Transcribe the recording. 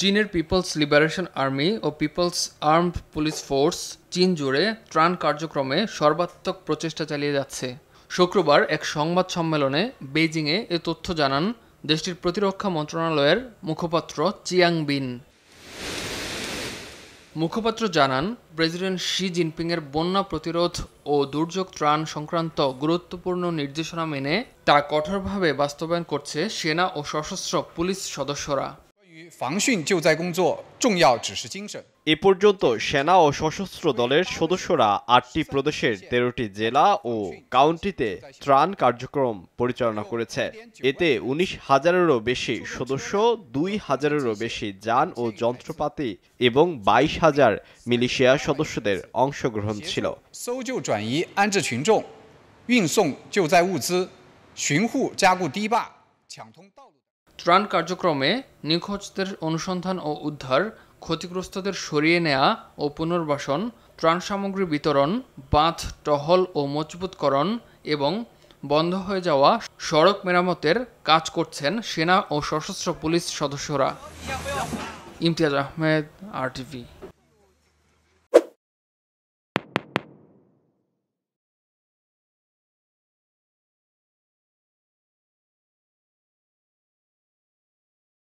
চীনের people's liberation army ও people's armed police force চীন জুড়ে ত্রাণ কার্যক্রমে সর্বাত্মক প্রচেষ্টা চালিয়ে যাচ্ছে। শুক্রবার এক সংবাদ সম্মেলনে বেইজিংয়ে এ তথ্য জানান দেশটির প্রতিরক্ষা মন্ত্রণালয়ের মুখপাত্র চিয়াং বিন। মুখপাত্র জানান, প্রেসিডেন্ট শি জিনপিংয়ের বন্যা প্রতিরোধ ও দুর্যোগ ত্রাণ সংক্রান্ত গুরুত্বপূর্ণ নির্দেশনা মেনে তা কঠোরভাবে বাস্তবায়ন করছে সেনা ও সশস্ত্র পুলিশ সদস্যরা। এ পর্যন্ত সেনা ও সশস্ত্র দলের সদস্যরা ৮টি প্রদেশের ১৩টি জেলা ও কাউন্টিতে ত্রাণ কার্যক্রম পরিচালনা করেছে। এতে ১৯,০০০-এরও বেশি সদস্য, ২,০০০-এরও বেশি যান ও যন্ত্রপাতি এবং ২২,০০০ মিলিশিয়া সদস্যদের অংশগ্রহণ ছিল। ত্রাণ কার্যক্রমে নিখোঁজদের অনুসন্ধান ও উদ্ধার, ক্ষতিগ্রস্তদের সরিয়ে নেওয়া ও পুনর্বাসন, ত্রাণ সামগ্রী বিতরণ, বাঁধ টহল ও মজবুতকরণ এবং বন্ধ হয়ে যাওয়া সড়ক মেরামতের কাজ করছেন সেনা ও সশস্ত্র পুলিশ সদস্যরা। ইমতিয়াজ আহমেদ, RTV।